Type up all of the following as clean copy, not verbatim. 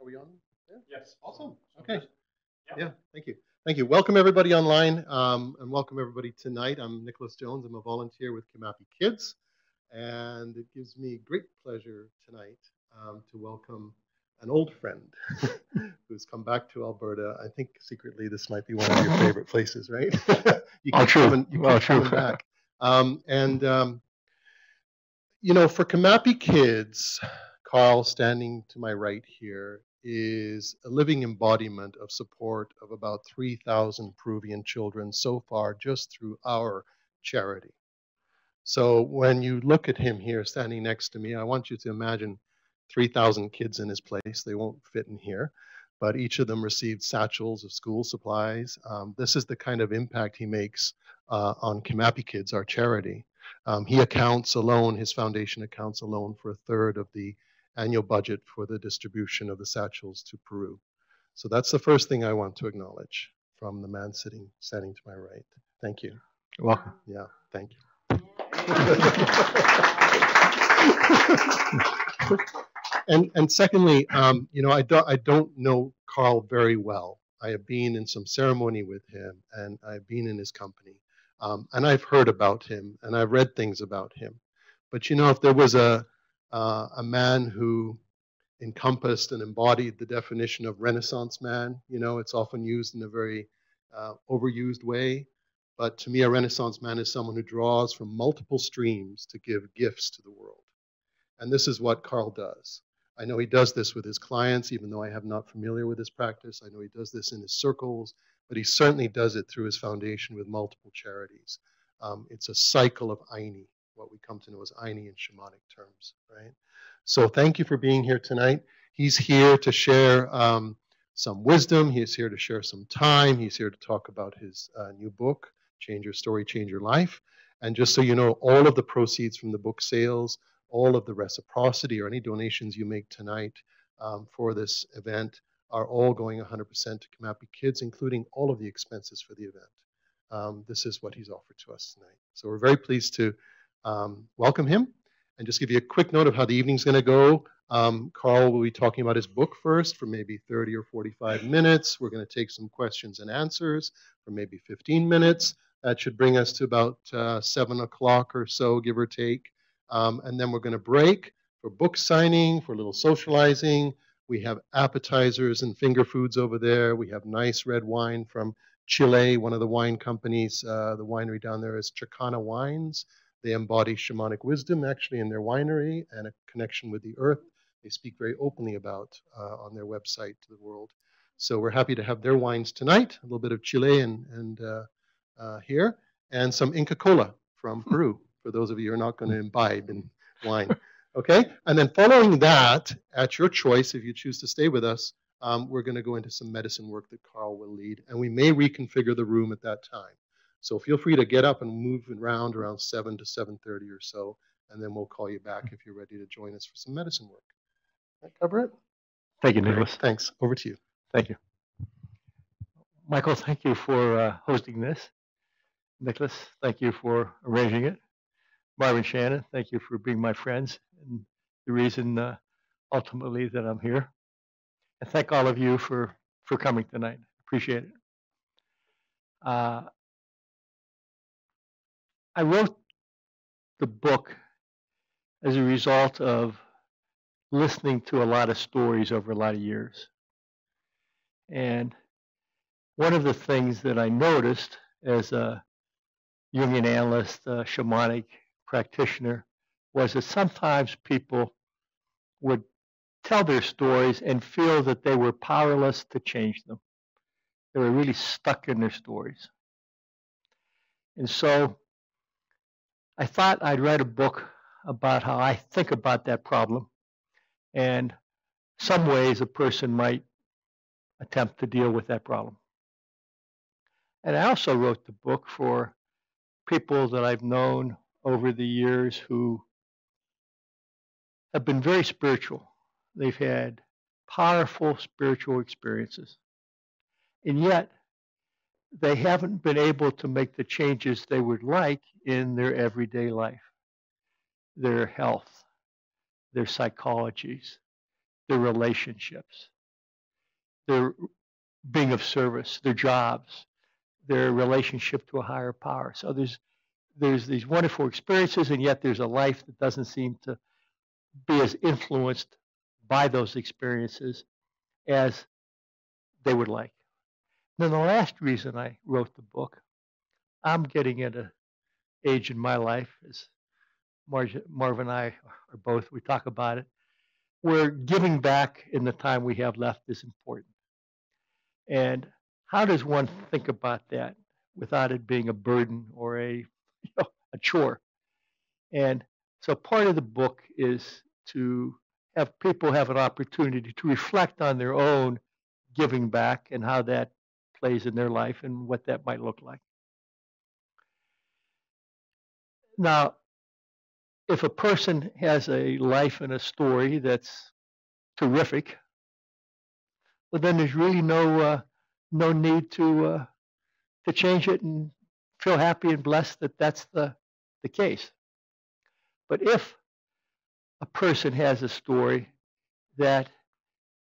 Are we on? Yeah? Yes. Awesome. Okay. Yeah, thank you. Thank you. Welcome everybody online, and welcome everybody tonight. I'm Nicholas Jones. I'm a volunteer with Kimmapii Kids, and it gives me great pleasure tonight to welcome an old friend who's come back to Alberta. I think secretly this might be one of your favorite places, right? You keep coming back. You know, for Kimmapii Kids, Carl, standing to my right here, is a living embodiment of support of about 3,000 Peruvian children so far just through our charity. So when you look at him here standing next to me, I want you to imagine 3,000 kids in his place. They won't fit in here, but each of them received satchels of school supplies. This is the kind of impact he makes on Kimmapii Kids, our charity. He accounts alone, his foundation accounts alone for a third of the annual budget for the distribution of the satchels to Peru. So that's the first thing I want to acknowledge from the man standing to my right. Thank you. You're welcome. Yeah, thank you. And secondly, you know, I don't know Carl very well. I have been in some ceremony with him, and I've been in his company. And I've heard about him, and I've read things about him. But you know, if there was a man who encompassed and embodied the definition of Renaissance man, you know, it's often used in a very overused way. But to me, a Renaissance man is someone who draws from multiple streams to give gifts to the world. And this is what Carl does. I know he does this with his clients, even though I am not familiar with his practice. I know he does this in his circles, but he certainly does it through his foundation with multiple charities. It's a cycle of Aini, what we come to know as Aini in shamanic terms, right? So thank you for being here tonight. He's here to share some wisdom. He's here to share some time. He's here to talk about his new book, Change Your Story, Change Your Life. And just so you know, all of the proceeds from the book sales, all of the reciprocity or any donations you make tonight for this event are all going 100% to Kimmapii Kids, including all of the expenses for the event. This is what he's offered to us tonight. So we're very pleased to welcome him and just give you a quick note of how the evening's going to go. Carl will be talking about his book first for maybe 30 or 45 minutes. We're going to take some questions and answers for maybe 15 minutes. That should bring us to about 7 o'clock or so, give or take. And then we're going to break for book signing, for a little socializing. We have appetizers and finger foods over there. We have nice red wine from Chile, one of the wine companies. The winery down there is Chacana Wines. They embody shamanic wisdom actually in their winery and a connection with the earth. They speak very openly about on their website to the world. So we're happy to have their wines tonight, a little bit of Chile and here, and some Inca Cola from Peru, for those of you who are not going to imbibe in wine. Okay, and then following that, at your choice, if you choose to stay with us, we're going to go into some medicine work that Carl will lead, and we may reconfigure the room at that time. So feel free to get up and move around 7 to 7:30 or so, and then we'll call you back if you're ready to join us for some medicine work. That cover it? Thank you, Nicholas. Thanks. Over to you. Thank you. Michael, thank you for hosting this. Nicholas, thank you for arranging it. Marvin, Shannon, thank you for being my friends and the reason ultimately that I'm here. And thank all of you for coming tonight. Appreciate it. I wrote the book as a result of listening to a lot of stories over a lot of years. And one of the things that I noticed as a Jungian analyst, a shamanic practitioner, was that sometimes people would tell their stories and feel that they were powerless to change them. They were really stuck in their stories. And so I thought I'd write a book about how I think about that problem and some ways a person might attempt to deal with that problem. And I also wrote the book for people that I've known over the years who have been very spiritual. They've had powerful spiritual experiences. And yet, they haven't been able to make the changes they would like in their everyday life, their health, their psychologies, their relationships, their being of service, their jobs, their relationship to a higher power. So there's these wonderful experiences, and yet there's a life that doesn't seem to be as influenced by those experiences as they would like. Then the last reason I wrote the book, I'm getting at an age in my life, as Marv and I are both, we talk about it, where giving back in the time we have left is important. And how does one think about that without it being a burden or a chore? And so part of the book is to have people have an opportunity to reflect on their own giving back and how that plays in their life and what that might look like. Now, if a person has a life and a story that's terrific, well, then there's really no need to change it and feel happy and blessed that that's the case. But if a person has a story that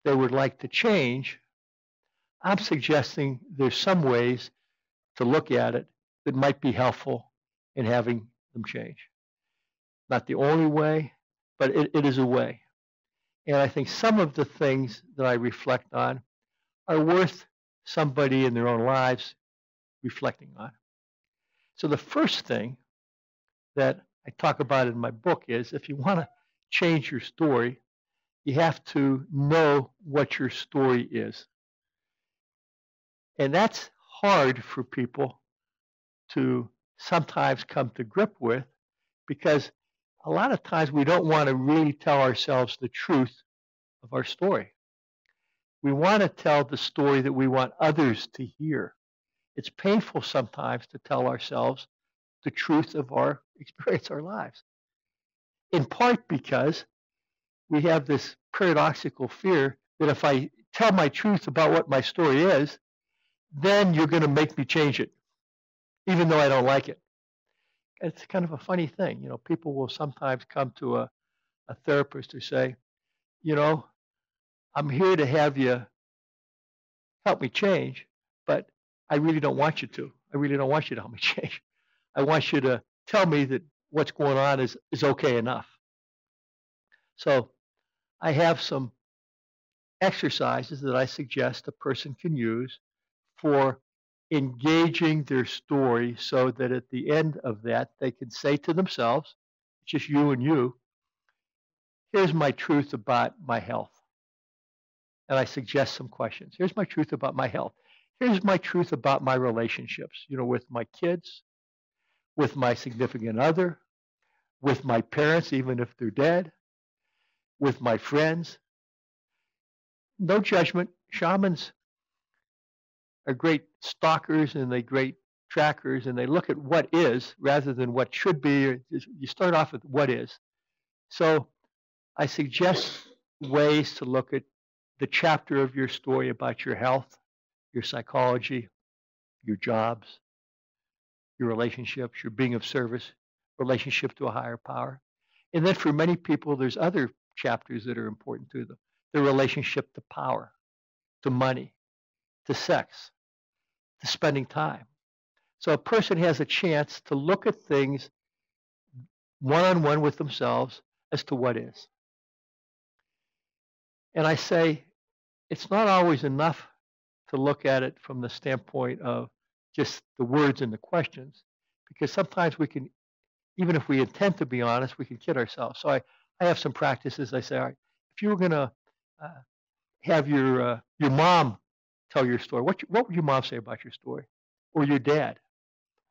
they would like to change, I'm suggesting there's some ways to look at it that might be helpful in having them change. Not the only way, but it is a way. And I think some of the things that I reflect on are worth somebody in their own lives reflecting on. So the first thing that I talk about in my book is if you want to change your story, you have to know what your story is. And that's hard for people to sometimes come to grip with because a lot of times we don't want to really tell ourselves the truth of our story. We want to tell the story that we want others to hear. It's painful sometimes to tell ourselves the truth of our experience, our lives. In part because we have this paradoxical fear that if I tell my truth about what my story is, then you're going to make me change it, even though I don't like it. It's kind of a funny thing. You know, people will sometimes come to a therapist who say, you know, I'm here to have you help me change, but I really don't want you to. I really don't want you to help me change. I want you to tell me that what's going on is okay enough. So I have some exercises that I suggest a person can use for engaging their story so that at the end of that, they can say to themselves, just you and you, here's my truth about my health. And I suggest some questions. Here's my truth about my health. Here's my truth about my relationships, you know, with my kids, with my significant other, with my parents, even if they're dead, with my friends. No judgment. Shamans are great stalkers and they're great trackers, and they look at what is rather than what should be. You start off with what is. So I suggest ways to look at the chapter of your story about your health, your psychology, your jobs, your relationships, your being of service, relationship to a higher power. And then for many people, there's other chapters that are important to them. Their relationship to power, to money, to sex, to spending time. So a person has a chance to look at things one-on-one with themselves as to what is. And I say, it's not always enough to look at it from the standpoint of just the words and the questions, because sometimes we can, even if we intend to be honest, we can kid ourselves. So I have some practices. I say, all right, if you were going to have your mom tell your story, what would your mom say about your story? Or your dad?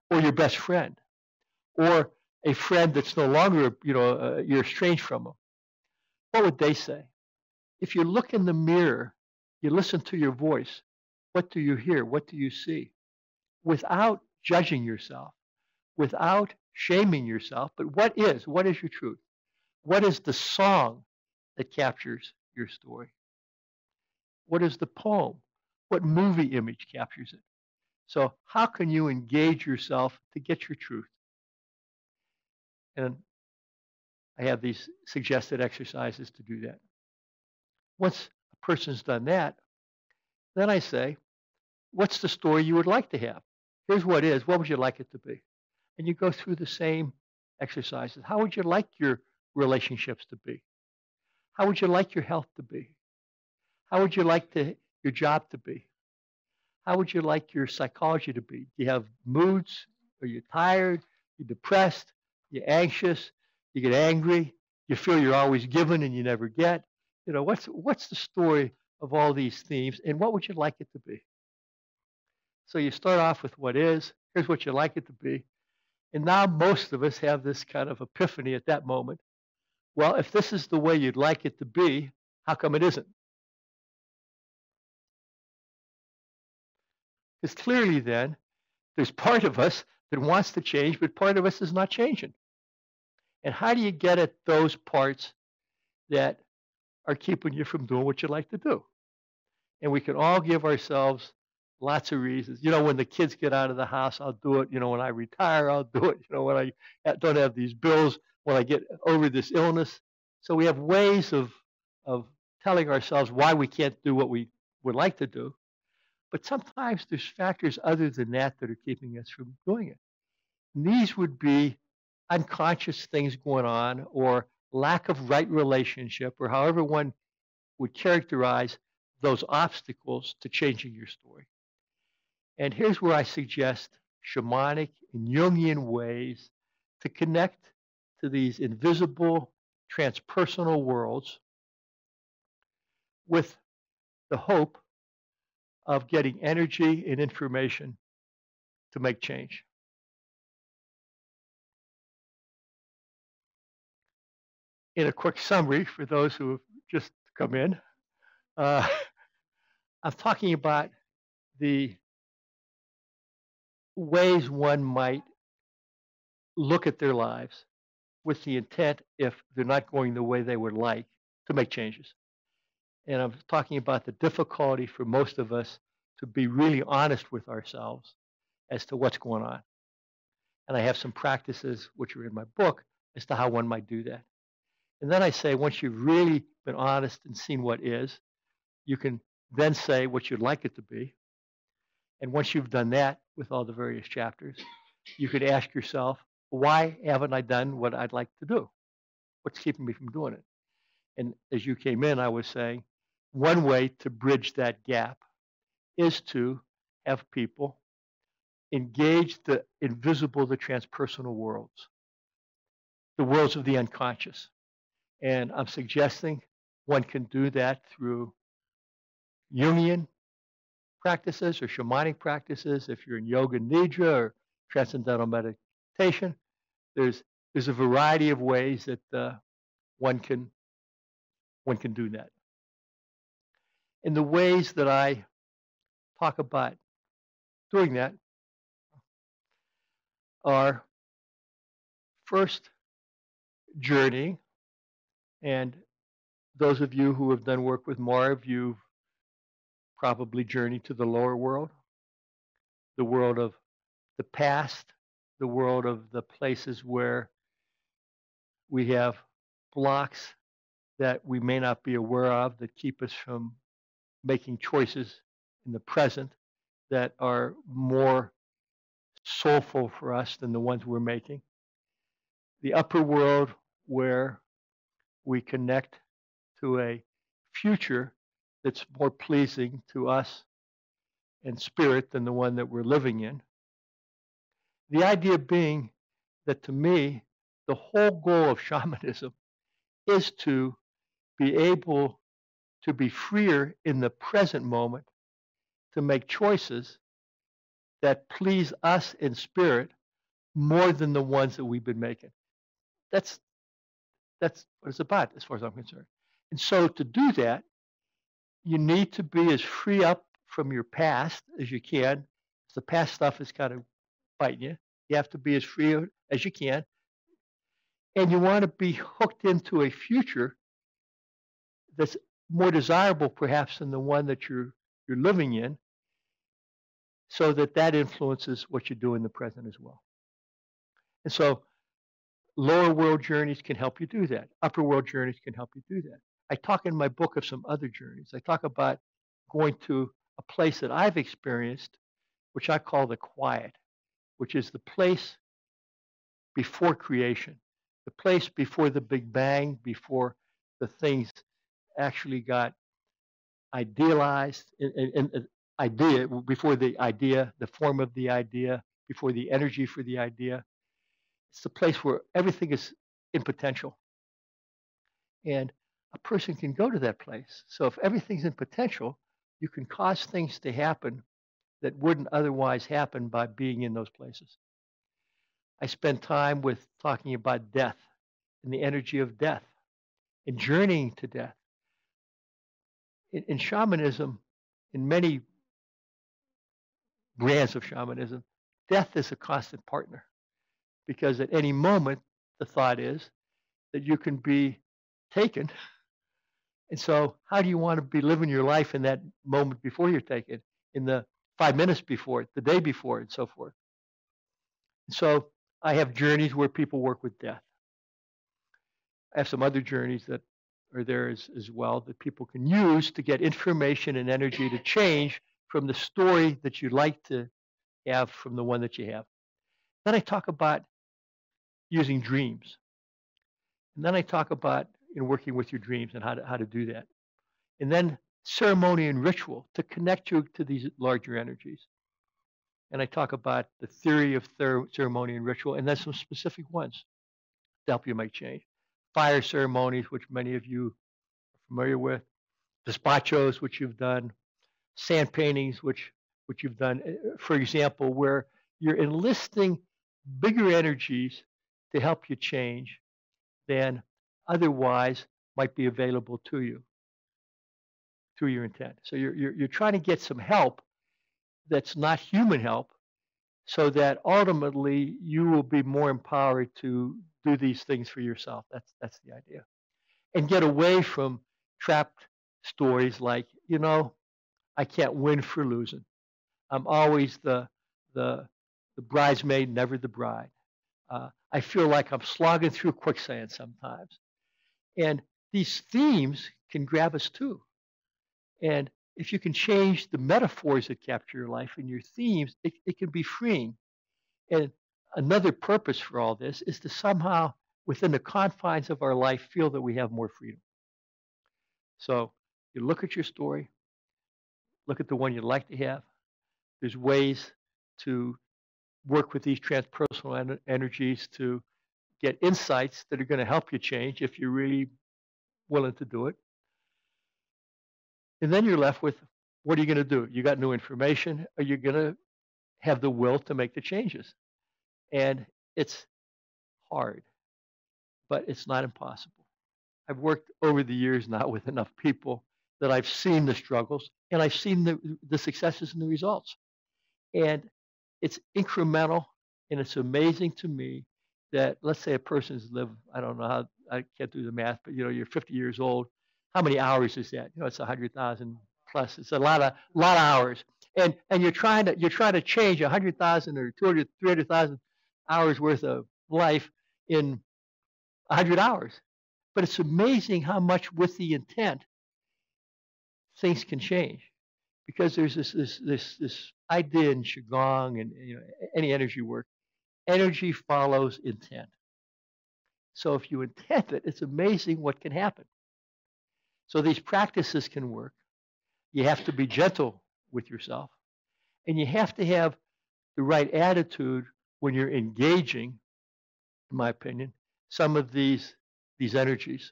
Or your best friend? Or a friend that's no longer, you're estranged from them? What would they say? If you look in the mirror, you listen to your voice, what do you hear? What do you see? Without judging yourself, without shaming yourself, but what is your truth? What is the song that captures your story? What is the poem? What movie image captures it? So how can you engage yourself to get your truth? And I have these suggested exercises to do that. Once a person's done that, Then I say, what's the story you would like to have? Here's what is. What would you like it to be? And you go through the same exercises. How would you like your relationships to be? How would you like your health to be? How would you like your job to be? How would you like your psychology to be? Do you have moods? Are you tired? You're depressed? You're anxious? You get angry? You feel you're always given and you never get? You know, what's the story of all these themes, and what would you like it to be? So you start off with what is. Here's what you like it to be. And now most of us have this kind of epiphany at that moment. Well, if this is the way you'd like it to be, how come it isn't? Because clearly then, there's part of us that wants to change, but part of us is not changing. And how do you get at those parts that are keeping you from doing what you like to do? And we can all give ourselves lots of reasons. You know, when the kids get out of the house, I'll do it. You know, when I retire, I'll do it. You know, when I don't have these bills, when I get over this illness. So we have ways of telling ourselves why we can't do what we would like to do. But sometimes there's factors other than that that are keeping us from doing it. And these would be unconscious things going on, or lack of right relationship, or however one would characterize those obstacles to changing your story. And here's where I suggest shamanic and Jungian ways to connect to these invisible transpersonal worlds with the hope of getting energy and information to make change. In a quick summary for those who have just come in, I'm talking about the ways one might look at their lives with the intent, if they're not going the way they would like, to make changes. And I'm talking about the difficulty for most of us to be really honest with ourselves as to what's going on. And I have some practices, which are in my book, as to how one might do that. And then I say, once you've really been honest and seen what is, you can then say what you'd like it to be. And once you've done that with all the various chapters, you could ask yourself, why haven't I done what I'd like to do? What's keeping me from doing it? And as you came in, I was saying, one way to bridge that gap is to have people engage the invisible, the transpersonal worlds, the worlds of the unconscious. And I'm suggesting one can do that through Jungian practices or shamanic practices. If you're in yoga nidra or transcendental meditation, there's a variety of ways that one can do that. And the ways that I talk about doing that are first journeying. And those of you who have done work with Marv, you've probably journeyed to the lower world, the world of the past, the world of the places where we have blocks that we may not be aware of that keep us from making choices in the present that are more soulful for us than the ones we're making. The upper world, where we connect to a future that's more pleasing to us and spirit than the one that we're living in. The idea being that, to me, the whole goal of shamanism is to be able to be freer in the present moment to make choices that please us in spirit more than the ones that we've been making. That's what it's about, as far as I'm concerned. And so to do that, you need to be as free up from your past as you can. The past stuff is kind of biting you. You have to be as free as you can. And you want to be hooked into a future that's more desirable perhaps than the one that you're living in, so that influences what you do in the present as well. And so lower world journeys can help you do that. Upper world journeys can help you do that. I talk in my book of some other journeys. I talk about going to a place that I've experienced, which I call the quiet, which is the place before creation, the place before the Big Bang, before the things actually got idealized, idea, before the idea, the form of the idea, before the energy for the idea. It's the place where everything is in potential. And a person can go to that place. So if everything's in potential, you can cause things to happen that wouldn't otherwise happen by being in those places. I spend time with talking about death and the energy of death and journeying to death. In shamanism, in many brands of shamanism, death is a constant partner because at any moment, the thought is that you can be taken. And so, how do you want to be living your life in that moment before you're taken, in the 5 minutes before it, the day before, and so forth? And so, I have journeys where people work with death. I have some other journeys that are there as well that people can use to get information and energy to change from the story that you'd like to have from the one that you have. Then I talk about using dreams. And then I talk about working with your dreams and how to do that. And then ceremony and ritual to connect you to these larger energies. And I talk about the theory of ceremony and ritual, and then some specific ones to help you make change. Fire ceremonies, which many of you are familiar with, despachos, which you've done, sand paintings, which you've done, for example, where you're enlisting bigger energies to help you change than otherwise might be available to you through your intent. So you're trying to get some help that's not human help, so that ultimately you will be more empowered to do these things for yourself. That's the idea. And get away from trapped stories like, I can't win for losing. I'm always the bridesmaid, never the bride. I feel like I'm slogging through quicksand sometimes. And these themes can grab us too. And if you can change the metaphors that capture your life and your themes, it can be freeing. And another purpose for all this is to somehow, within the confines of our life, feel that we have more freedom. So you look at your story, look at the one you'd like to have. There's ways to work with these transpersonal energies to get insights that are going to help you change if you're really willing to do it. And then you're left with, what are you going to do? You got new information. Are you going to have the will to make the changes? And it's hard, but it's not impossible. I've worked over the years now with enough people that I've seen the struggles and I've seen the successes and the results. And it's incremental, and it's amazing to me that, let's say a person's lived, I don't know how, I can't do the math, but you're 50 years old. How many hours is that? It's 100,000 plus. It's a lot of hours. And you're trying to change 100,000 or 200, 300,000 hours worth of life in 100 hours. But it's amazing how much, with the intent, things can change. Because there's this idea in Qigong and any energy work, energy follows intent. So if you intend it, it's amazing what can happen. So these practices can work. You have to be gentle with yourself, and you have to have the right attitude when you're engaging, in my opinion, some of these energies.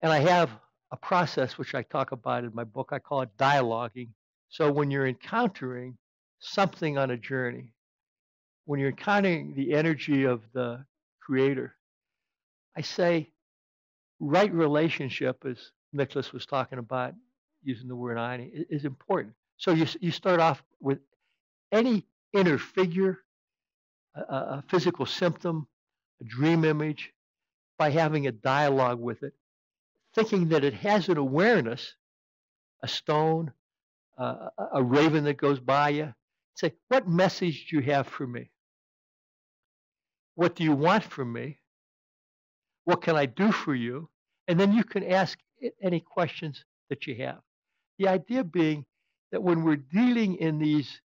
And I have a process which I talk about in my book. I call it dialoguing. So when you're encountering something on a journey, when you're encountering the energy of the creator, I say right relationship, as Nicholas was talking about, using the word irony, is important. So you start off with any inner figure, a physical symptom, a dream image, by having a dialogue with it, thinking that it has an awareness, a stone, a raven that goes by you. Say, what message do you have for me? What do you want from me? What can I do for you? And then you can ask it any questions that you have. The idea being that when we're dealing in these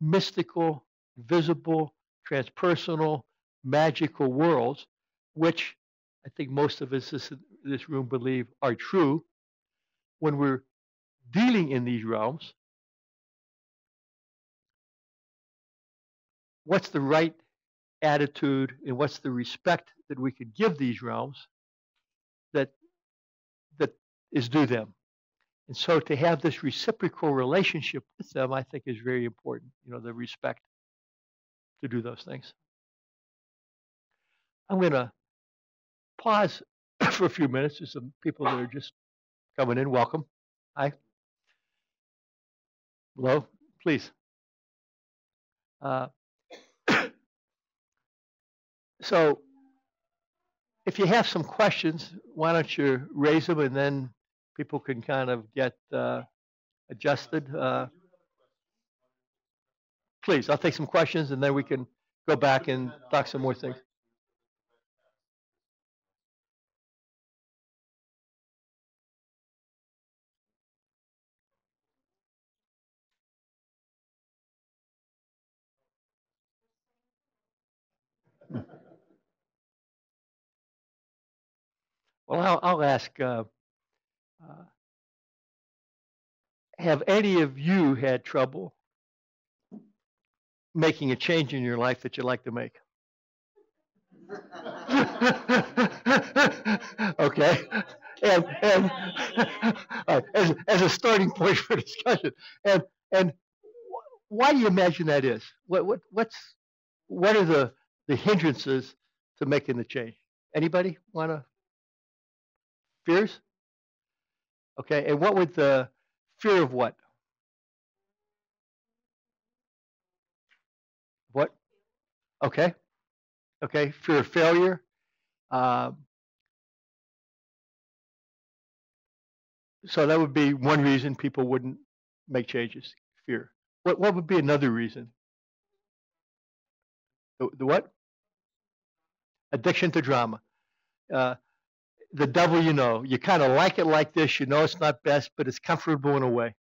mystical, visible, transpersonal, magical worlds, which I think most of us in this room believe are true, when we're dealing in these realms, what's the right attitude and what's the respect that we could give these realms that that is due them? And so to have this reciprocal relationship with them, I think is very important, the respect to do those things. I'm going to pause for a few minutes. There's some people that are just coming in. Welcome. Hi. Hello. Please. So if you have some questions, why don't you raise them and then people can kind of get adjusted. Please, I'll take some questions and then we can go back and talk some more things. Well, I'll ask, have any of you had trouble making a change in your life that you'd like to make? Okay. And as a starting point for discussion, and why do you imagine that is? What are the hindrances to making the change? Anybody want to? Fears? Okay, and what would the fear of what? What? Okay, okay, fear of failure. So that would be one reason people wouldn't make changes. Fear. What would be another reason? The what? Addiction to drama. The devil, you kind of like it like this. You know it's not best, but it's comfortable in a way.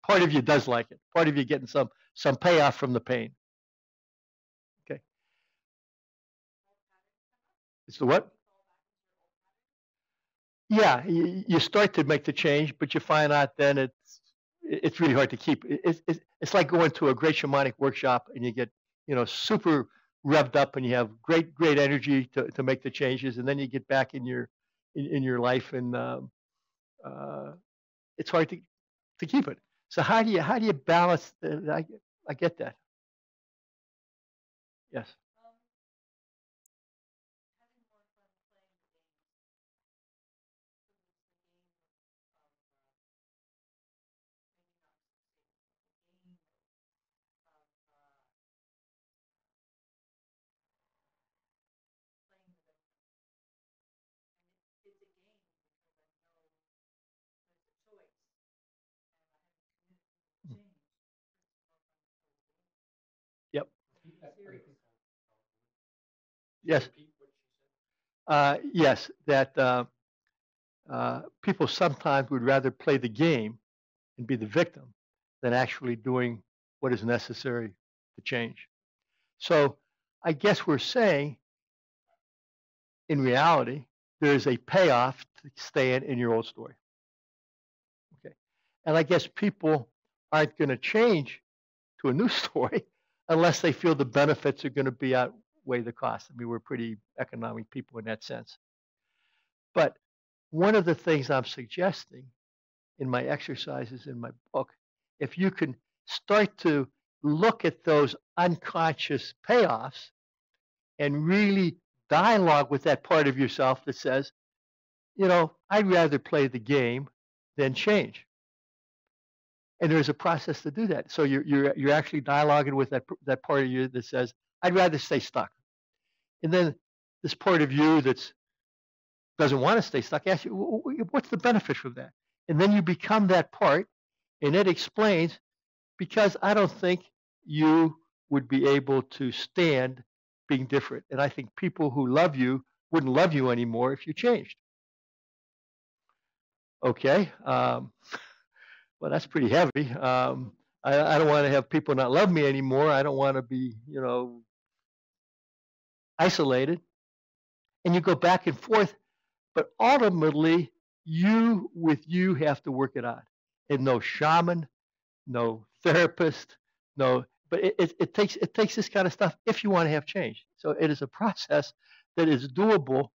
Part of you does like it. Part of you getting some payoff from the pain. Okay. It's the what? Yeah, you start to make the change, but you find out then it's really hard to keep. It's like going to a great shamanic workshop and you get super revved up and you have great energy to make the changes, and then you get back in your life and it's hard to keep it. So how do you balance? I get that. Yes. Yep. Yes. Yes, that people sometimes would rather play the game and be the victim than actually doing what is necessary to change. So I guess we're saying, in reality, there is a payoff to staying in your old story. Okay. And I guess people aren't going to change to a new story unless they feel the benefits are going to be outweigh the cost. I mean, we're pretty economic people in that sense. But one of the things I'm suggesting in my exercises in my book, if you can start to look at those unconscious payoffs and really dialogue with that part of yourself that says, I'd rather play the game than change. And there's a process to do that. So you're actually dialoguing with that part of you that says, I'd rather stay stuck. And then this part of you that doesn't want to stay stuck asks you, what's the benefit from that? And then you become that part, and it explains, because I don't think you would be able to stand being different. And I think people who love you wouldn't love you anymore if you changed. Okay. Well, that's pretty heavy. I don't want to have people not love me anymore. I don't want to be, isolated. And you go back and forth, but ultimately, you with you have to work it out. And no shaman, no therapist, no. But it takes this kind of stuff if you want to have change. So it is a process that is doable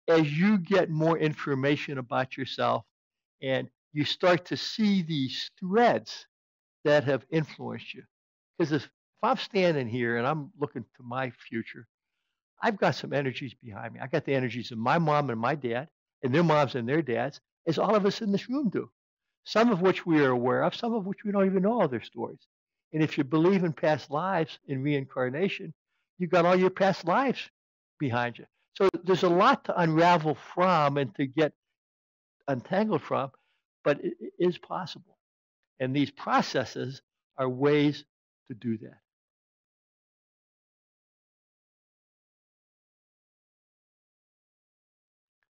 as you get more information about yourself and you start to see these threads that have influenced you. Because if I'm standing here and I'm looking to my future, I've got some energies behind me. I got the energies of my mom and my dad, and their moms and their dads, as all of us in this room do. Some of which we are aware of, some of which we don't even know all their stories. And if you believe in past lives, in reincarnation, you've got all your past lives behind you. So there's a lot to unravel from and to get untangled from, but it is possible. And these processes are ways to do that.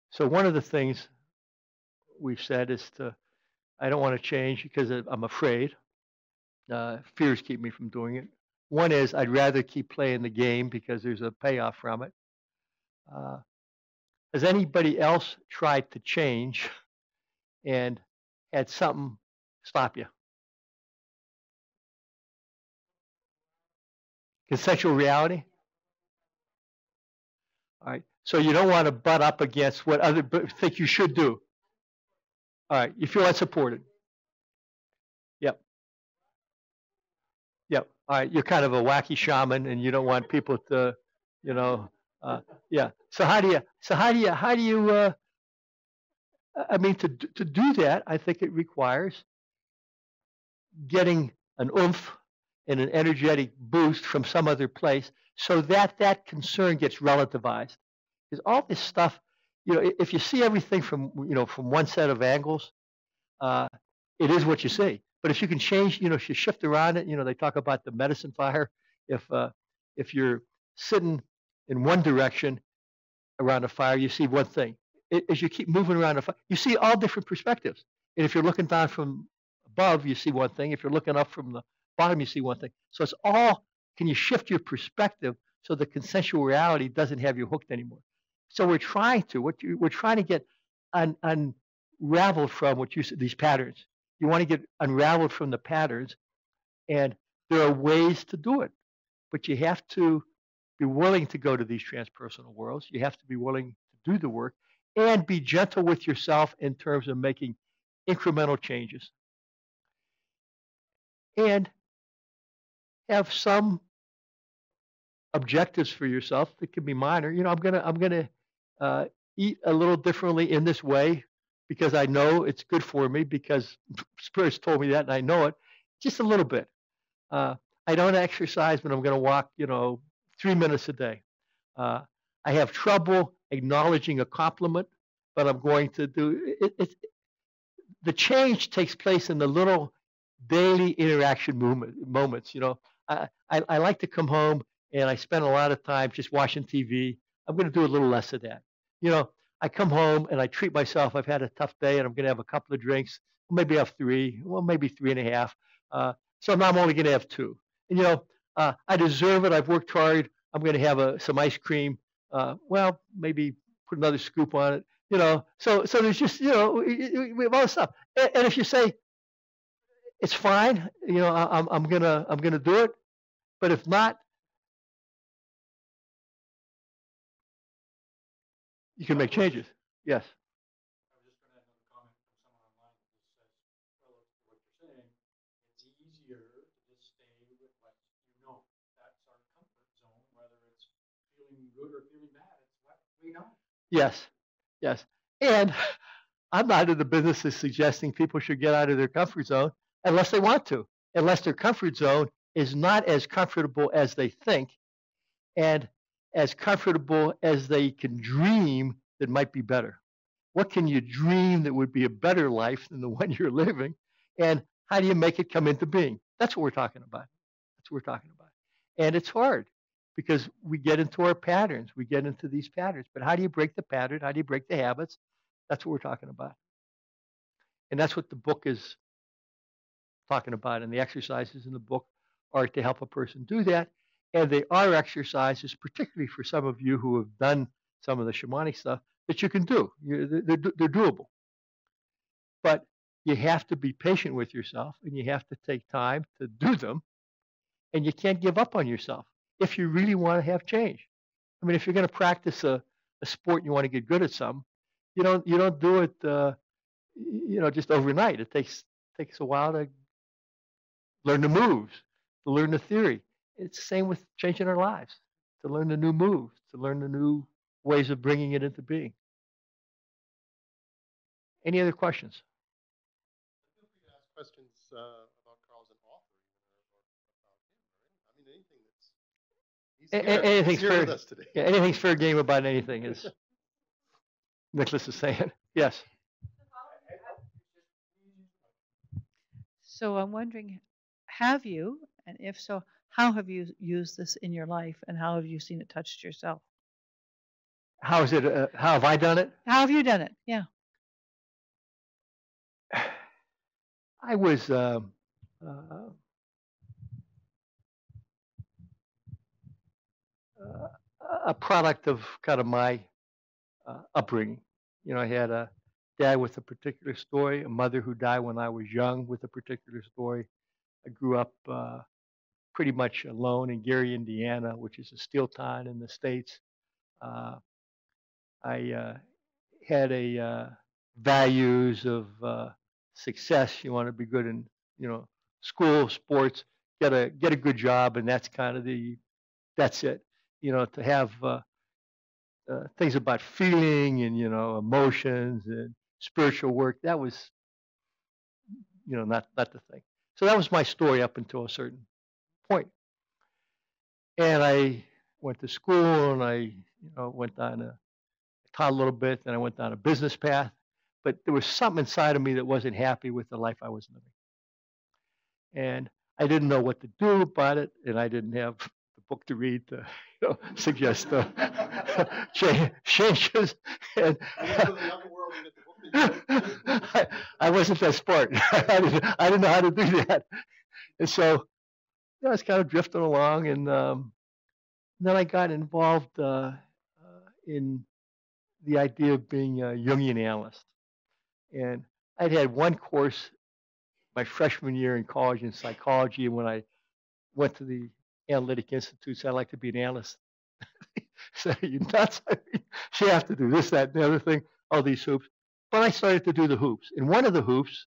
So one of the things we've said is I don't want to change because I'm afraid. Fears keep me from doing it. One is I'd rather keep playing the game because there's a payoff from it. Has anybody else tried to change and had something stop you? Consensual reality? All right. So you don't want to butt up against what other think you should do. All right. You feel unsupported. Yep. Yep. All right. You're kind of a wacky shaman, and you don't want people to, yeah. So how do you? I mean, to do that, I think it requires getting an oomph and an energetic boost from some other place, so that concern gets relativized. Because all this stuff, if you see everything from one set of angles, it is what you see. But if you can change, if you shift around it, they talk about the medicine fire. If you're sitting in one direction around a fire, you see one thing. As you keep moving around a fire, you see all different perspectives. And if you're looking down from above, you see one thing. If you're looking up from the bottom, you see one thing. So it's all, can you shift your perspective so the consensual reality doesn't have you hooked anymore? So we're trying to get unraveled from what you said, these patterns. You want to get unraveled from the patterns, and there are ways to do it, but you have to be willing to go to these transpersonal worlds. You have to be willing to do the work and be gentle with yourself in terms of making incremental changes. And have some objectives for yourself that can be minor. I'm gonna eat a little differently in this way because I know it's good for me because Spirit's told me that and I know it. Just a little bit. I don't exercise, but I'm going to walk, 3 minutes a day. I have trouble acknowledging a compliment, but I'm going to do it. The change takes place in the little daily interaction moments. I like to come home and I spend a lot of time just watching TV. I'm going to do a little less of that. I come home and I treat myself. I've had a tough day and I'm going to have a couple of drinks. Maybe have three, well, maybe 3.5. So now I'm only going to have 2. And, I deserve it. I've worked hard. I'm going to have some ice cream. Well, maybe put another scoop on it. So there's just, we have all this stuff. And if you say, it's fine, I'm gonna do it. But if not, you can make changes. Yes. I was just going to add another comment from someone online that just says, relative to what you're saying, it's easier to just stay with what you know. That's our comfort zone, whether it's feeling good or feeling bad. It's what we know. Yes. Yes. And I'm not in the business of suggesting people should get out of their comfort zone unless they want to, unless their comfort zone is not as comfortable as they think and as comfortable as they can dream that might be better. What can you dream that would be a better life than the one you're living? And how do you make it come into being? That's what we're talking about. That's what we're talking about. And it's hard because we get into our patterns. We get into these patterns. But how do you break the pattern? How do you break the habits? That's what we're talking about. And that's what the book is talking about and the exercises in the book are to help a person do that. And they are exercises, particularly for some of you who have done some of the shamanic stuff, that you can do. They're doable. But you have to be patient with yourself and you have to take time to do them. And you can't give up on yourself if you really want to have change. I mean, if you're going to practice a sport and you want to get good at something, you don't do it just overnight. It takes a while to learn the moves, to learn the theory. It's the same with changing our lives, to learn the new moves, to learn the new ways of bringing it into being. Any other questions? Feel free to ask questions about Carl as an author, even, or about him, or anything. I mean, anything that's. He's here with us today. Yeah, anything's fair game about anything, as Nicholas is saying. Yes. So I'm wondering, have you, and if so, how have you used this in your life, and how have you seen it touched yourself? How is it? How have I done it? How have you done it? Yeah. I was a product of kind of my upbringing. I had a dad with a particular story, a mother who died when I was young with a particular story. I grew up pretty much alone in Greer, Indiana, which is a steel town in the States. I had values of success. You want to be good in, school, sports, get a good job, and that's kind of that's it. To have things about feeling and emotions and spiritual work, that was not the thing. So that was my story up until a certain point. And I went to school and I went down taught a little bit, then I went down a business path, but there was something inside of me that wasn't happy with the life I was living. And I didn't know what to do about it, and I didn't have the book to read to suggest changes. And I wasn't that smart. I didn't know how to do that. And so I was kind of drifting along, and then I got involved in the idea of being a Jungian analyst. And I'd had one course my freshman year in college in psychology, and when I went to the Analytic Institute, said I'd like to be an analyst. So you nuts? You have to do this, that, and the other thing, all these hoops. But I started to do the hoops. And one of the hoops,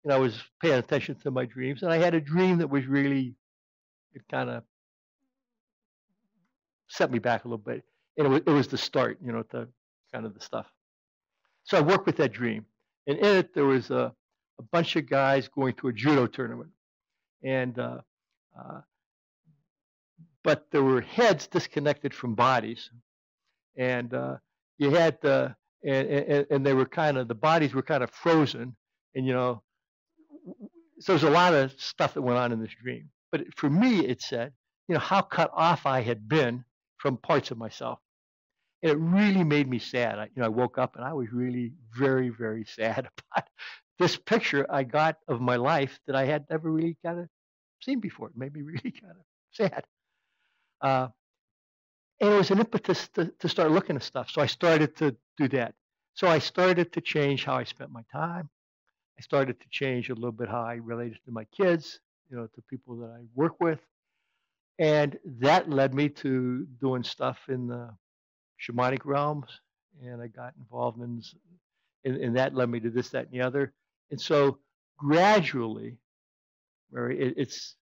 I was paying attention to my dreams, and I had a dream that was really, it kind of set me back a little bit. And it was the start, to kind of the stuff. So I worked with that dream. And in it, there was a bunch of guys going to a judo tournament. And but there were heads disconnected from bodies. And you had and they were the bodies were kind of frozen. And, so there's a lot of stuff that went on in this dream. But for me, it said, how cut off I had been from parts of myself. And it really made me sad. I woke up and I was really very, very sad about this picture I got of my life that I had never really kind of seen before. It made me really kind of sad. And it was an impetus to start looking at stuff. So I started to do that. So I started to change how I spent my time. I started to change a little bit how I related to my kids, to people that I work with. And that led me to doing stuff in the shamanic realms, and I got involved in that led me to this, that, and the other. And so gradually, Mary, it's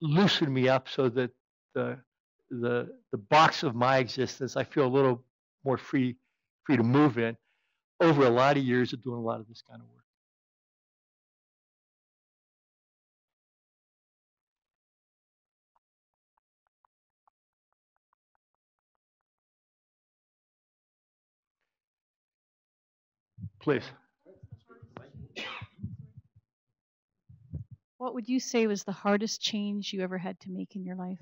loosened me up so that the box of my existence, I feel a little more free to move in over a lot of years of doing a lot of this kind of work. Please. What would you say was the hardest change you ever had to make in your life?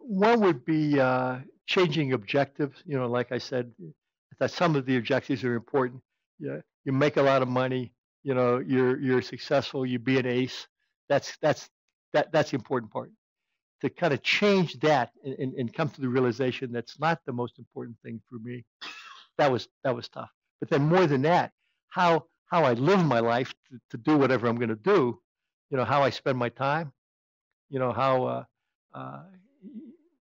One would be changing objectives. You know, like I said, that some of the objectives are important. Yeah, you make a lot of money. You know, you're successful. You be an ace. That's the important part. To kind of change that and come to the realization that's not the most important thing for me. That was tough. But then more than that, how I live my life to do whatever I'm going to do. You know, how I spend my time. You know, how uh,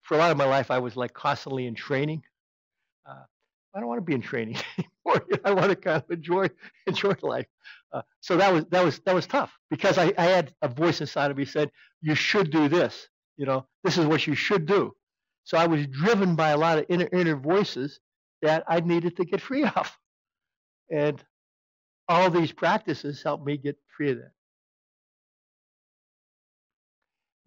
for a lot of my life I was like constantly in training. Uh, I don't want to be in training anymore. I want to kind of enjoy life. So that was tough because I had a voice inside of me said, you should do this. You know, this is what you should do. So I was driven by a lot of inner voices that I needed to get free of. And all these practices helped me get free of that.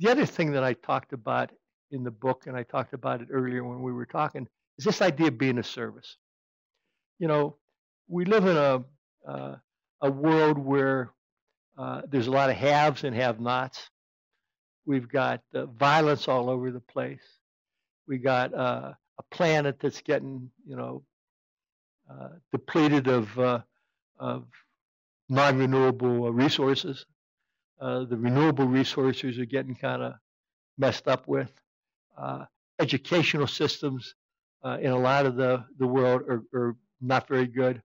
The other thing that I talked about in the book, and I talked about it earlier when we were talking, is this idea of being a service. You know, we live in a world where there's a lot of haves and have-nots. We've got violence all over the place. We got a planet that's getting, you know, depleted of non-renewable resources. The renewable resources are getting kind of messed up with. Educational systems in a lot of the world are not very good.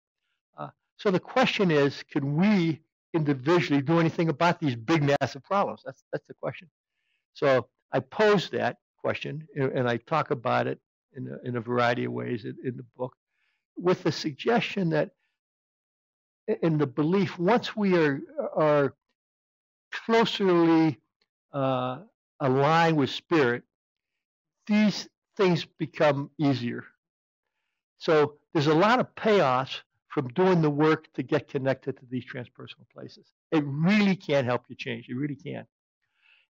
So the question is, can we individually do anything about these big, massive problems? That's the question. So I pose that question, and I talk about it in a variety of ways in the book, with the suggestion that, in the belief, once we are closely aligned with spirit, these things become easier. So there's a lot of payoffs from doing the work to get connected to these transpersonal places. It really can help you change. It really can.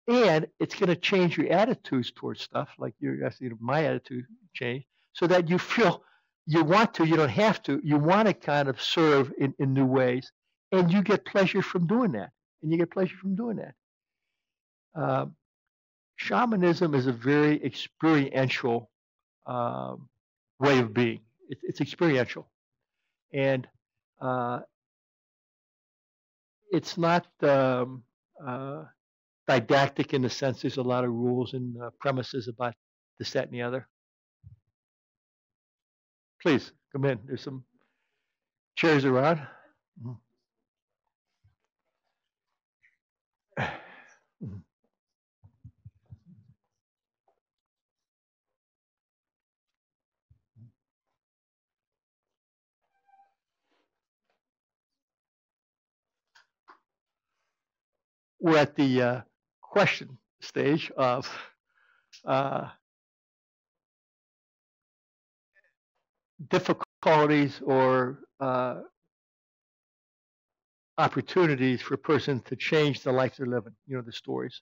And it's going to change your attitudes towards stuff, like you're asking my attitude change, so that you feel you want to, you don't have to, you want to kind of serve in new ways, and you get pleasure from doing that. And you get pleasure from doing that. Shamanism is a very experiential way of being. It's experiential. And it's not didactic in the sense there's a lot of rules and premises about this, that, and the other. Please come in. There's some chairs around. We're at the question stage of difficulties or opportunities for a person to change the life they're living, you know, the stories.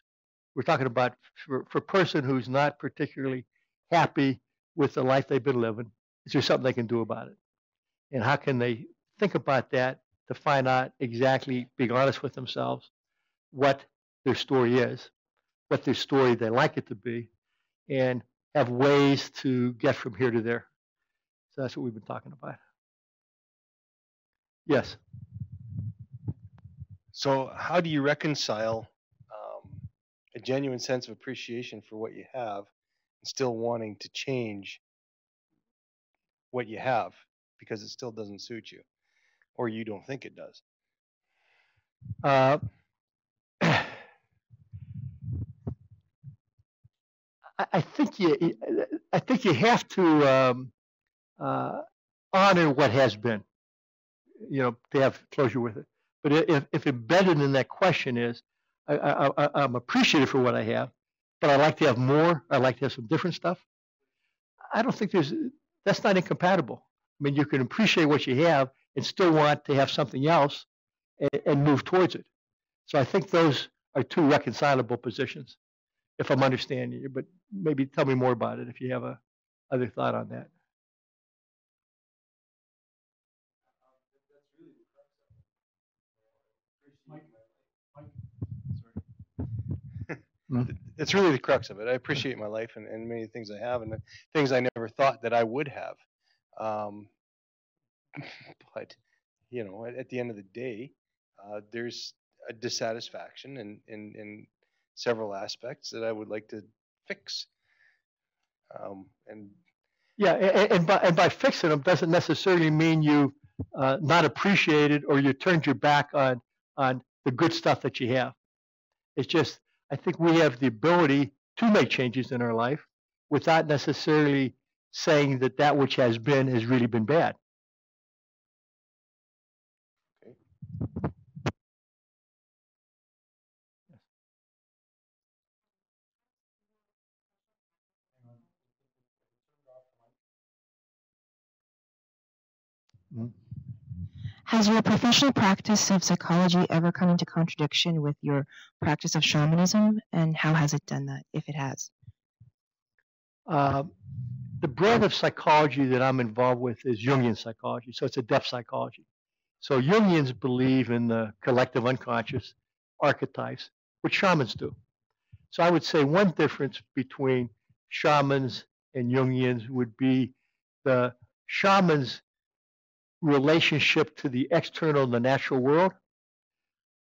We're talking about for a person who's not particularly happy with the life they've been living, is there something they can do about it? And how can they think about that to find out exactly, being honest with themselves, what their story is, what their story they like it to be, and have ways to get from here to there. So that's what we've been talking about. Yes. So how do you reconcile a genuine sense of appreciation for what you have and still wanting to change what you have because it still doesn't suit you or you don't think it does? I think you have to honor what has been, you know, to have closure with it. But if embedded in that question is, I'm appreciative for what I have, but I'd like to have more. I'd like to have some different stuff. I don't think that's not incompatible. I mean, you can appreciate what you have and still want to have something else and move towards it. So I think those are two reconcilable positions, if I'm understanding you. But maybe tell me more about it if you have a other thought on that. it's really the crux of it. I appreciate my life and many things I have and the things I never thought that I would have. But you know, at the end of the day, there's a dissatisfaction in several aspects that I would like to fix. And Yeah, and by fixing them doesn't necessarily mean you not appreciated or you turned your back on the good stuff that you have. It's just, I think we have the ability to make changes in our life without necessarily saying that that which has really been bad. okay. Hang on. It turned off the mic. Has your professional practice of psychology ever come into contradiction with your practice of shamanism, and how has it done that, if it has? The brand of psychology that I'm involved with is Jungian psychology, so it's a depth psychology. So Jungians believe in the collective unconscious archetypes, which shamans do. So I would say one difference between shamans and Jungians would be the shamans' relationship to the external and the natural world.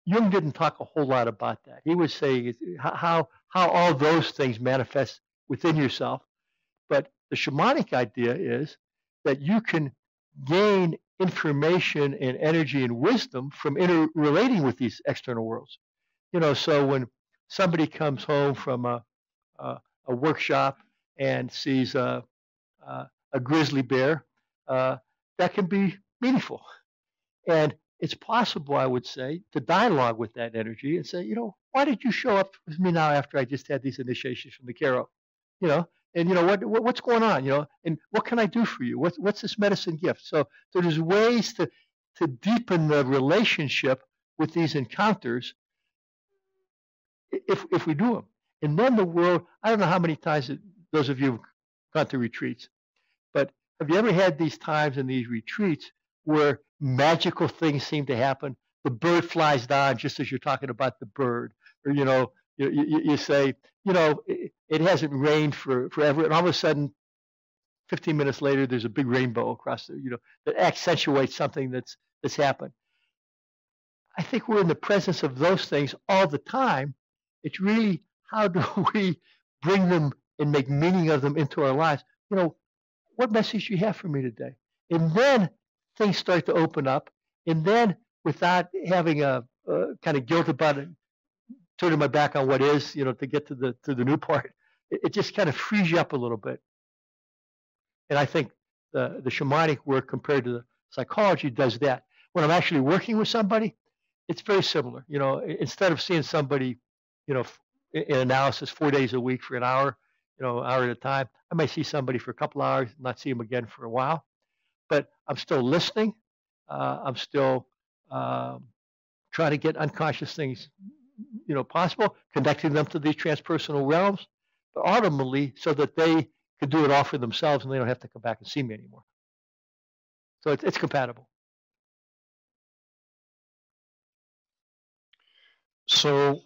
Jung didn't talk a whole lot about that. He was saying how all those things manifest within yourself. But the shamanic idea is that you can gain information and energy and wisdom from interrelating with these external worlds. You know, so when somebody comes home from a workshop and sees a grizzly bear, that can be meaningful. And it's possible, I would say, to dialogue with that energy and say, you know, why did you show up with me now after I just had these initiations from the Karo? You know, and you know what's going on, you know, and what can I do for you? What's this medicine gift? So there's ways to deepen the relationship with these encounters if we do them. And then the world, I don't know how many times those of you have gone to retreats, but have you ever had these times in these retreats where magical things seem to happen? The bird flies down just as you're talking about the bird, or you know, you say, you know, it hasn't rained forever, and all of a sudden, 15 minutes later, there's a big rainbow across the, you know, that accentuates something that's happened. I think we're in the presence of those things all the time. It's really how do we bring them and make meaning of them into our lives? You know, what message do you have for me today? And then things start to open up. And then without having a kind of guilt about it, turning my back on what is, you know, to get to the new part, it just kind of frees you up a little bit. And I think the shamanic work compared to the psychology does that. When I'm actually working with somebody, it's very similar. You know, instead of seeing somebody, you know, in analysis 4 days a week for an hour, you know, hour at a time, I might see somebody for a couple hours, not see them again for a while. But I'm still listening. I'm still trying to get unconscious things, you know, possible, connecting them to these transpersonal realms, but ultimately so that they could do it all for themselves and they don't have to come back and see me anymore. So it's compatible. So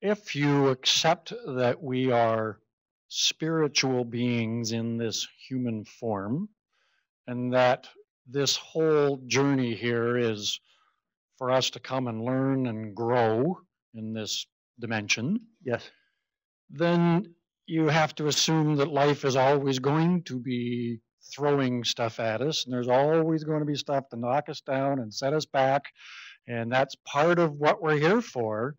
if you accept that we are spiritual beings in this human form, and that this whole journey here is for us to come and learn and grow in this dimension, Yes. then you have to assume that life is always going to be throwing stuff at us, and there's always going to be stuff to knock us down and set us back, and that's part of what we're here for.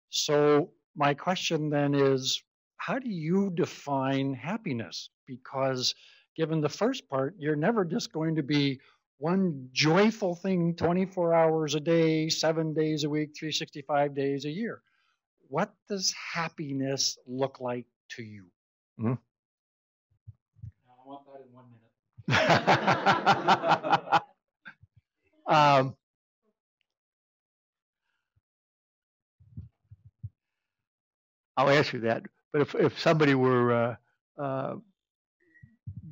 So my question then is, how do you define happiness? Because given the first part, you're never just going to be one joyful thing 24 hours a day, 7 days a week, 365 days a year. What does happiness look like to you? Mm-hmm. Now, I want that in 1 minute. I'll answer that. But if somebody were going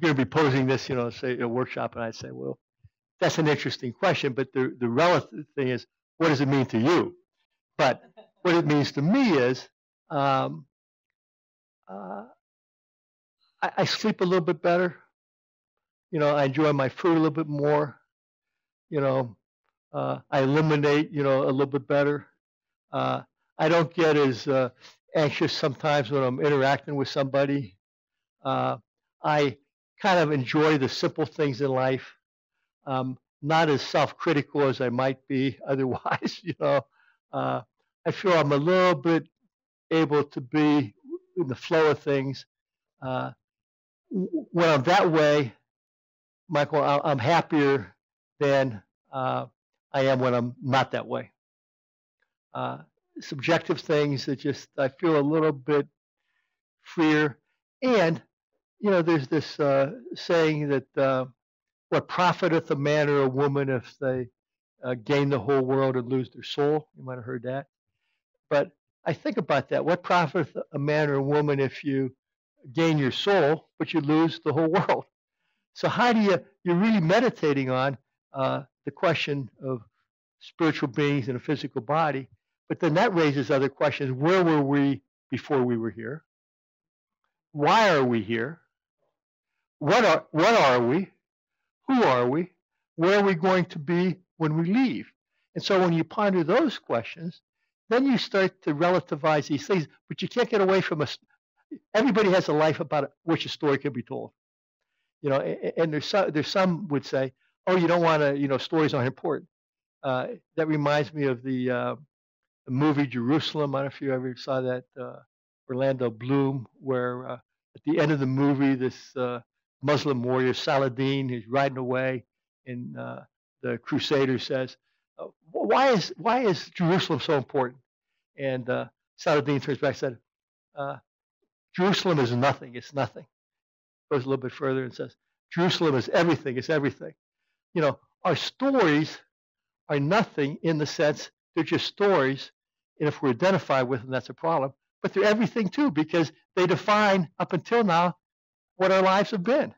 to be posing this, you know, say a workshop, and I'd say, well, that's an interesting question, but the relative thing is, what does it mean to you? But what it means to me is, I sleep a little bit better. I enjoy my food a little bit more. I eliminate, a little bit better. I don't get as anxious sometimes when I'm interacting with somebody. I kind of enjoy the simple things in life. Not as self-critical as I might be otherwise. I feel I'm a little bit able to be in the flow of things. When I'm that way, Michael, I'm happier than I am when I'm not that way. Subjective things that just I feel a little bit freer. And there's this saying that what profiteth a man or a woman if they gain the whole world and lose their soul? You might have heard that. But I think about that. What profiteth a man or a woman if you gain your soul, but you lose the whole world? So how do you're really meditating on the question of spiritual beings in a physical body, but then that raises other questions. Where were we before we were here? Why are we here? What are we? Who are we? Where are we going to be when we leave? And so when you ponder those questions, then you start to relativize these things, but you can't get away from everybody has a life about which a story can be told. And there's some would say, oh, you don't want to, stories aren't important. That reminds me of the movie Jerusalem. I don't know if you ever saw that, Orlando Bloom, where at the end of the movie, this Muslim warrior, Saladin, is riding away, and the crusader says, why is Jerusalem so important? And Saladin turns back and said, Jerusalem is nothing. It's nothing. Goes a little bit further and says, Jerusalem is everything. It's everything. Our stories are nothing in the sense they're just stories. And if we're identified with them, that's a problem. But they're everything too, because they define up until now what our lives have been.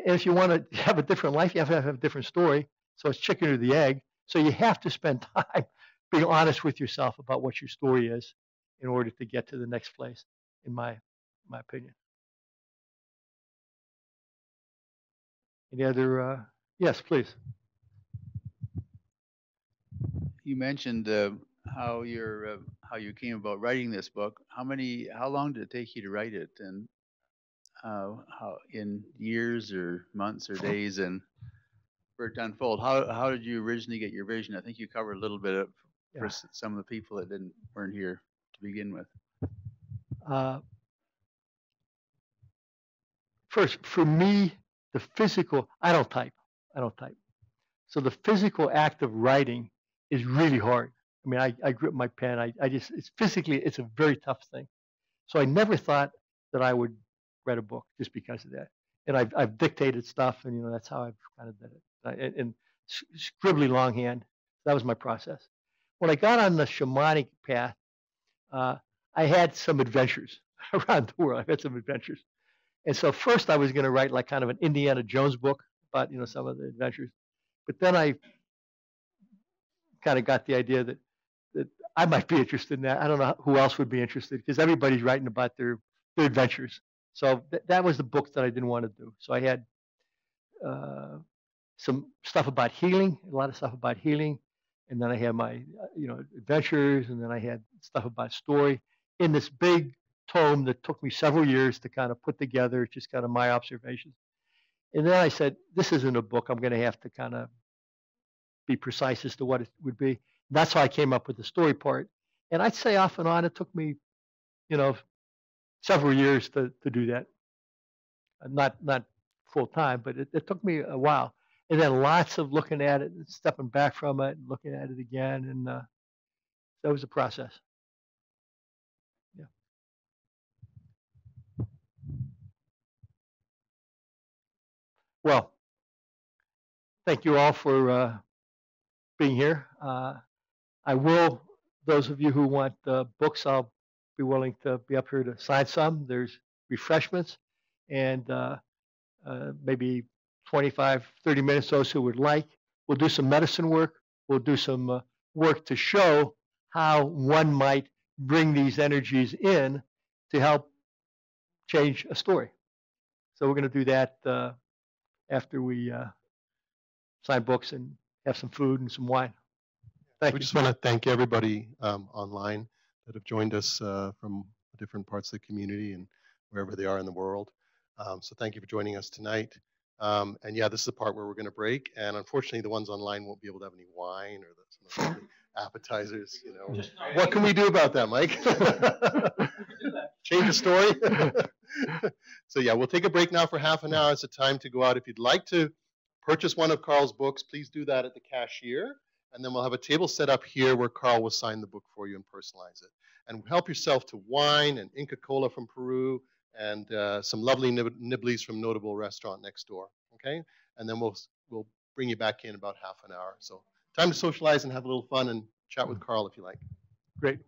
And if you want to have a different life, you have to have a different story. So it's chicken or the egg. So you have to spend time being honest with yourself about what your story is in order to get to the next place, in my opinion. Any other? Yes, please. You mentioned how you came about writing this book. How long did it take you to write it, and how in years or months or days, and for it to unfold? How did you originally get your vision? I think you covered a little bit of for some of the people that weren't here to begin with. First, for me, the physical, I don't type. So the physical act of writing is really hard. I mean, I grip my pen. It's a very tough thing. So I never thought that I would write a book just because of that. And I've dictated stuff, and that's how I've kind of did it. And scribbly longhand, that was my process. When I got on the shamanic path, I had some adventures around the world. I've had some adventures. And so first I was going to write like kind of an Indiana Jones book about, some of the adventures. But then I kind of got the idea that I might be interested in that. I don't know who else would be interested, because everybody's writing about their adventures. So that was the book that I didn't want to do. So I had some stuff about healing, a lot of stuff about healing. And then I had my, adventures, and then I had stuff about story in this big tome that took me several years to kind of put together, just kind of my observations. And then I said, this isn't a book. I'm going to have to kind of be precise as to what it would be. That's how I came up with the story part. And I'd say off and on, it took me, several years to do that. Not full time, but it took me a while. And then lots of looking at it and stepping back from it and looking at it again. And that was a process. Yeah. Well, thank you all for being here. I will, those of you who want books, I'll be willing to be up here to sign some. There's refreshments, and maybe 25, 30 minutes, those who would like. We'll do some medicine work. We'll do some work to show how one might bring these energies in to help change a story. So we're going to do that after we sign books and have some food and some wine. Thank We you. just want to thank everybody online that have joined us from different parts of the community and wherever they are in the world. So thank you for joining us tonight. And yeah, this is the part where we're going to break. And unfortunately, the ones online won't be able to have any wine or some of the appetizers. You know, what can we do about that, Mike? Change the story. So yeah, we'll take a break now for half an hour. It's a time to go out. If you'd like to purchase one of Carl's books, please do that at the cashier. And then we'll have a table set up here where Carl will sign the book for you and personalize it. And help yourself to wine and Inca Cola from Peru and some lovely nibblies from Notable Restaurant next door. Okay? And then we'll bring you back in about half an hour. So time to socialize and have a little fun and chat with Carl if you like. Great.